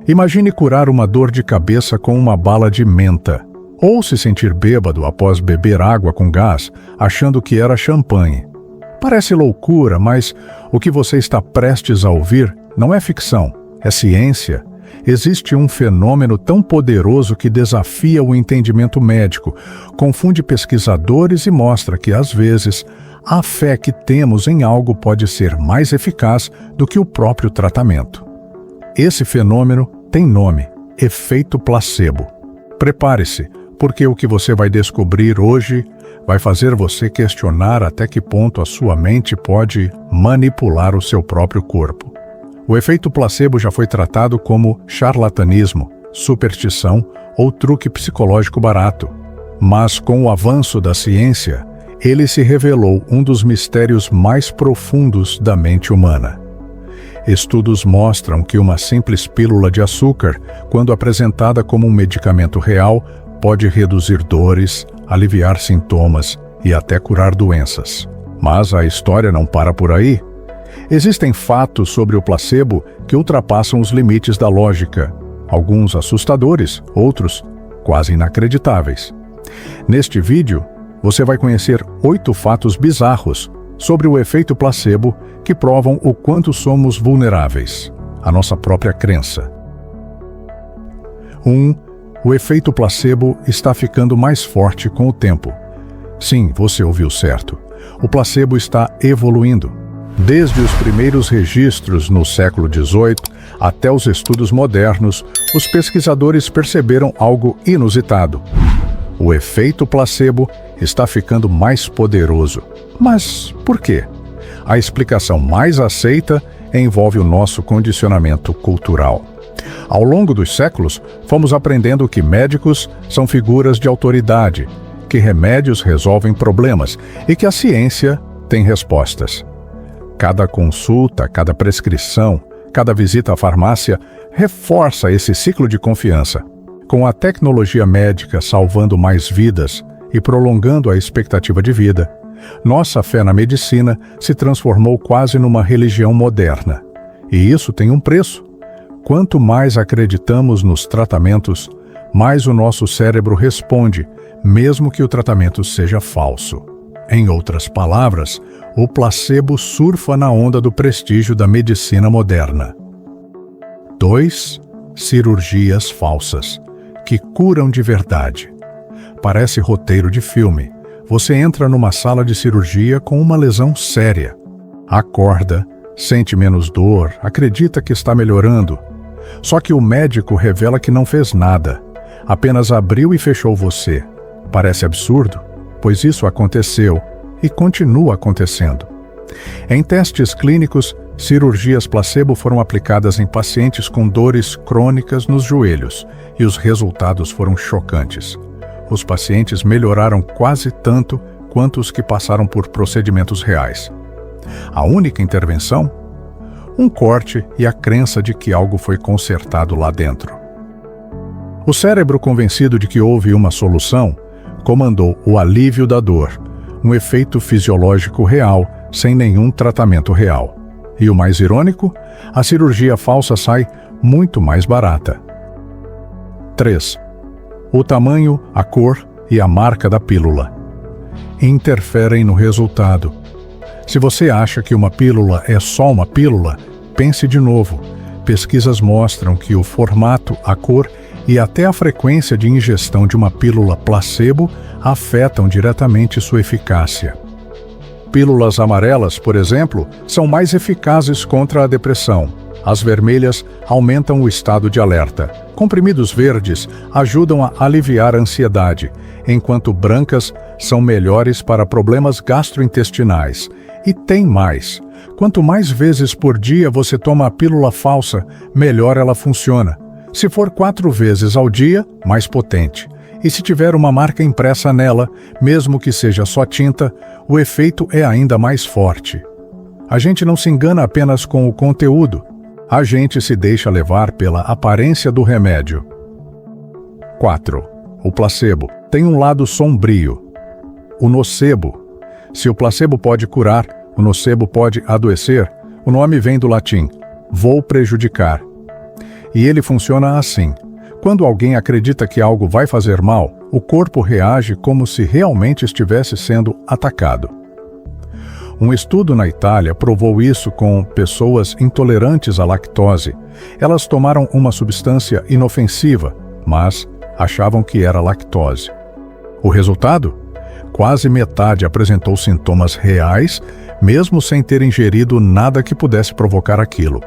Imagine curar uma dor de cabeça com uma bala de menta, ou se sentir bêbado após beber água com gás, achando que era champanhe. Parece loucura, mas o que você está prestes a ouvir não é ficção, é ciência. Existe um fenômeno tão poderoso que desafia o entendimento médico, confunde pesquisadores e mostra que, às vezes, a fé que temos em algo pode ser mais eficaz do que o próprio tratamento. Esse fenômeno tem nome: efeito placebo. Prepare-se, porque o que você vai descobrir hoje vai fazer você questionar até que ponto a sua mente pode manipular o seu próprio corpo. O efeito placebo já foi tratado como charlatanismo, superstição ou truque psicológico barato. Mas com o avanço da ciência, ele se revelou um dos mistérios mais profundos da mente humana. Estudos mostram que uma simples pílula de açúcar, quando apresentada como um medicamento real, pode reduzir dores, aliviar sintomas e até curar doenças. Mas a história não para por aí. Existem fatos sobre o placebo que ultrapassam os limites da lógica, alguns assustadores, outros quase inacreditáveis. Neste vídeo, você vai conhecer 8 fatos bizarros sobre o efeito placebo que provam o quanto somos vulneráveis à nossa própria crença. 1. O efeito placebo está ficando mais forte com o tempo. Sim, você ouviu certo. O placebo está evoluindo. Desde os primeiros registros no século XVIII até os estudos modernos, os pesquisadores perceberam algo inusitado. O efeito placebo está ficando mais poderoso. Mas por quê? A explicação mais aceita envolve o nosso condicionamento cultural. Ao longo dos séculos, fomos aprendendo que médicos são figuras de autoridade, que remédios resolvem problemas e que a ciência tem respostas. Cada consulta, cada prescrição, cada visita à farmácia reforça esse ciclo de confiança. Com a tecnologia médica salvando mais vidas e prolongando a expectativa de vida, nossa fé na medicina se transformou quase numa religião moderna. E isso tem um preço. Quanto mais acreditamos nos tratamentos, mais o nosso cérebro responde, mesmo que o tratamento seja falso. Em outras palavras, o placebo surfa na onda do prestígio da medicina moderna. 2. Cirurgias falsas, que curam de verdade. Parece roteiro de filme. Você entra numa sala de cirurgia com uma lesão séria. Acorda, sente menos dor, acredita que está melhorando. Só que o médico revela que não fez nada, apenas abriu e fechou você. Parece absurdo, pois isso aconteceu e continua acontecendo. Em testes clínicos, cirurgias placebo foram aplicadas em pacientes com dores crônicas nos joelhos e os resultados foram chocantes. Os pacientes melhoraram quase tanto quanto os que passaram por procedimentos reais. A única intervenção? Um corte e a crença de que algo foi consertado lá dentro. O cérebro, convencido de que houve uma solução, comandou o alívio da dor, um efeito fisiológico real, sem nenhum tratamento real. E o mais irônico, a cirurgia falsa sai muito mais barata. 3. O tamanho, a cor e a marca da pílula interferem no resultado. Se você acha que uma pílula é só uma pílula, pense de novo. Pesquisas mostram que o formato, a cor e até a frequência de ingestão de uma pílula placebo afetam diretamente sua eficácia. Pílulas amarelas, por exemplo, são mais eficazes contra a depressão. As vermelhas aumentam o estado de alerta. Comprimidos verdes ajudam a aliviar a ansiedade, enquanto brancas são melhores para problemas gastrointestinais. E tem mais. Quanto mais vezes por dia você toma a pílula falsa, melhor ela funciona. Se for 4 vezes ao dia, mais potente. E se tiver uma marca impressa nela, mesmo que seja só tinta, o efeito é ainda mais forte. A gente não se engana apenas com o conteúdo. A gente se deixa levar pela aparência do remédio. 4. O placebo tem um lado sombrio. O nocebo. Se o placebo pode curar, o nocebo pode adoecer. O nome vem do latim, vou prejudicar. E ele funciona assim. Quando alguém acredita que algo vai fazer mal, o corpo reage como se realmente estivesse sendo atacado. Um estudo na Itália provou isso com pessoas intolerantes à lactose. Elas tomaram uma substância inofensiva, mas achavam que era lactose. O resultado? Quase metade apresentou sintomas reais, mesmo sem ter ingerido nada que pudesse provocar aquilo.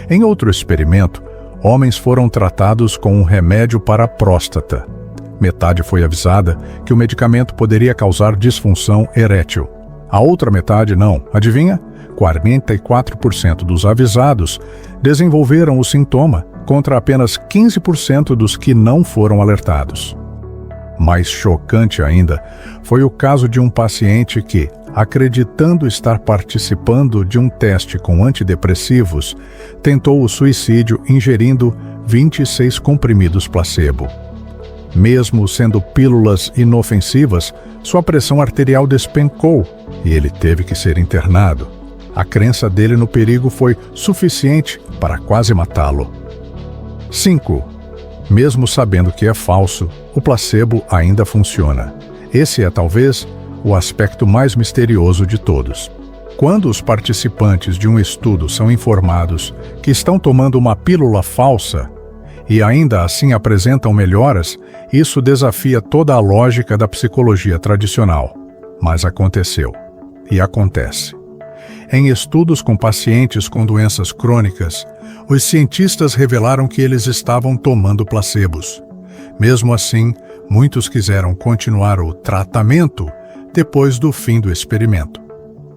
Em outro experimento, homens foram tratados com um remédio para a próstata. Metade foi avisada que o medicamento poderia causar disfunção erétil. A outra metade não. Adivinha? 44% dos avisados desenvolveram o sintoma, contra apenas 15% dos que não foram alertados. Mais chocante ainda foi o caso de um paciente que, acreditando estar participando de um teste com antidepressivos, tentou o suicídio ingerindo 26 comprimidos placebo. Mesmo sendo pílulas inofensivas, sua pressão arterial despencou e ele teve que ser internado. A crença dele no perigo foi suficiente para quase matá-lo. 5. Mesmo sabendo que é falso, o placebo ainda funciona. Esse é talvez o aspecto mais misterioso de todos. Quando os participantes de um estudo são informados que estão tomando uma pílula falsa e ainda assim apresentam melhoras, isso desafia toda a lógica da psicologia tradicional. Mas aconteceu. E acontece. Em estudos com pacientes com doenças crônicas, os cientistas revelaram que eles estavam tomando placebos. Mesmo assim, muitos quiseram continuar o tratamento depois do fim do experimento.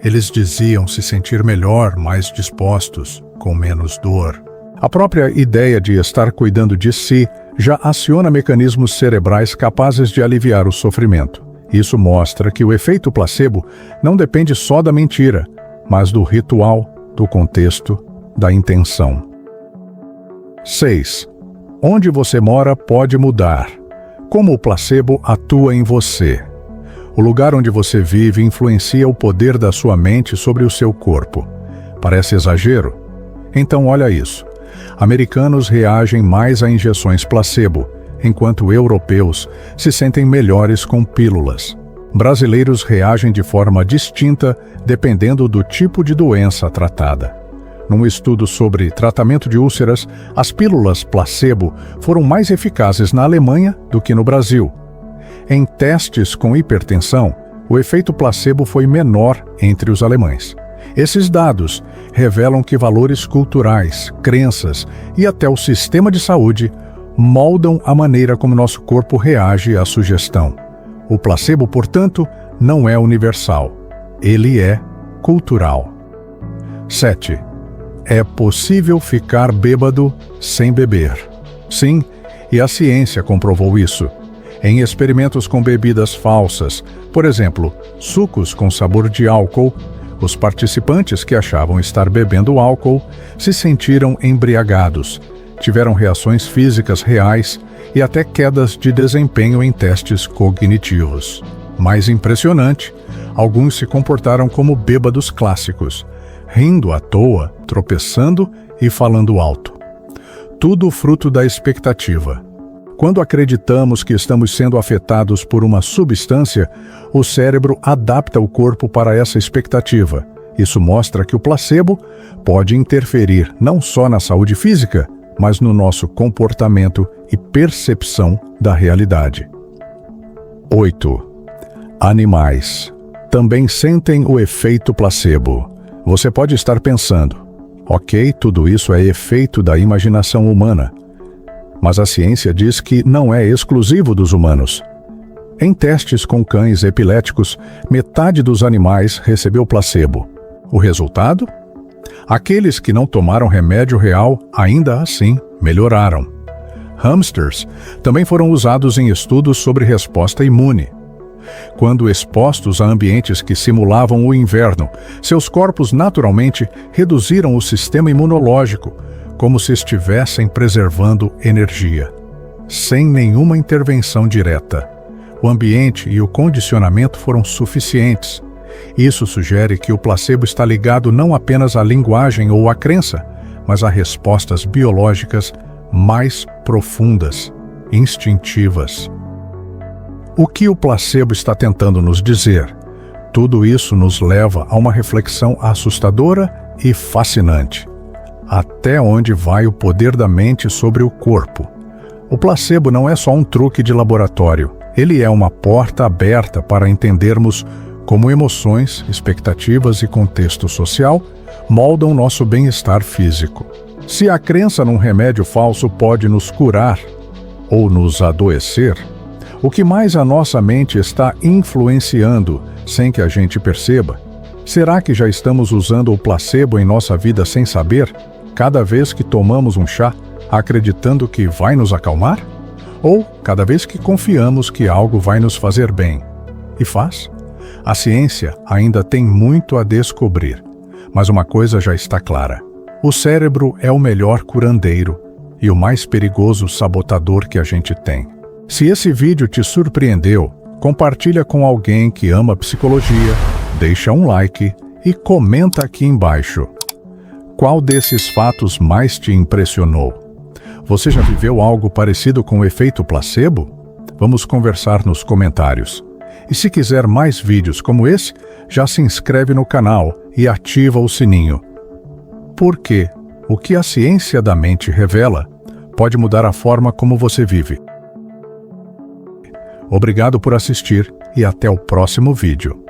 Eles diziam se sentir melhor, mais dispostos, com menos dor. A própria ideia de estar cuidando de si já aciona mecanismos cerebrais capazes de aliviar o sofrimento. Isso mostra que o efeito placebo não depende só da mentira, mas do ritual, do contexto, da intenção. 6. Onde você mora pode mudar. Como o placebo atua em você. O lugar onde você vive influencia o poder da sua mente sobre o seu corpo. Parece exagero? Então olha isso. Americanos reagem mais a injeções placebo, enquanto europeus se sentem melhores com pílulas. Brasileiros reagem de forma distinta dependendo do tipo de doença tratada. Num estudo sobre tratamento de úlceras, as pílulas placebo foram mais eficazes na Alemanha do que no Brasil. Em testes com hipertensão, o efeito placebo foi menor entre os alemães. Esses dados revelam que valores culturais, crenças e até o sistema de saúde moldam a maneira como nosso corpo reage à sugestão. O placebo, portanto, não é universal. Ele é cultural. 7. É possível ficar bêbado sem beber. Sim, e a ciência comprovou isso. Em experimentos com bebidas falsas, por exemplo, sucos com sabor de álcool, os participantes que achavam estar bebendo álcool se sentiram embriagados, tiveram reações físicas reais e até quedas de desempenho em testes cognitivos. Mais impressionante, alguns se comportaram como bêbados clássicos, rindo à toa, tropeçando e falando alto. Tudo fruto da expectativa. Quando acreditamos que estamos sendo afetados por uma substância, o cérebro adapta o corpo para essa expectativa. Isso mostra que o placebo pode interferir não só na saúde física, mas no nosso comportamento e percepção da realidade. 8. Animais também sentem o efeito placebo. Você pode estar pensando, ok, tudo isso é efeito da imaginação humana. Mas a ciência diz que não é exclusivo dos humanos. Em testes com cães epiléticos, metade dos animais recebeu placebo. O resultado? Aqueles que não tomaram remédio real, ainda assim, melhoraram. Hamsters também foram usados em estudos sobre resposta imune. Quando expostos a ambientes que simulavam o inverno, seus corpos naturalmente reduziram o sistema imunológico, como se estivessem preservando energia. Sem nenhuma intervenção direta. O ambiente e o condicionamento foram suficientes. Isso sugere que o placebo está ligado não apenas à linguagem ou à crença, mas a respostas biológicas mais profundas, instintivas. O que o placebo está tentando nos dizer? Tudo isso nos leva a uma reflexão assustadora e fascinante. Até onde vai o poder da mente sobre o corpo? O placebo não é só um truque de laboratório. Ele é uma porta aberta para entendermos como emoções, expectativas e contexto social moldam nosso bem-estar físico. Se a crença num remédio falso pode nos curar ou nos adoecer, o que mais a nossa mente está influenciando sem que a gente perceba? Será que já estamos usando o placebo em nossa vida sem saber, cada vez que tomamos um chá, acreditando que vai nos acalmar? Ou cada vez que confiamos que algo vai nos fazer bem? E faz? A ciência ainda tem muito a descobrir, mas uma coisa já está clara. O cérebro é o melhor curandeiro e o mais perigoso sabotador que a gente tem. Se esse vídeo te surpreendeu, compartilha com alguém que ama psicologia, deixa um like e comenta aqui embaixo. Qual desses fatos mais te impressionou? Você já viveu algo parecido com o efeito placebo? Vamos conversar nos comentários. E se quiser mais vídeos como esse, já se inscreve no canal e ativa o sininho. Porque o que a ciência da mente revela pode mudar a forma como você vive. Obrigado por assistir e até o próximo vídeo.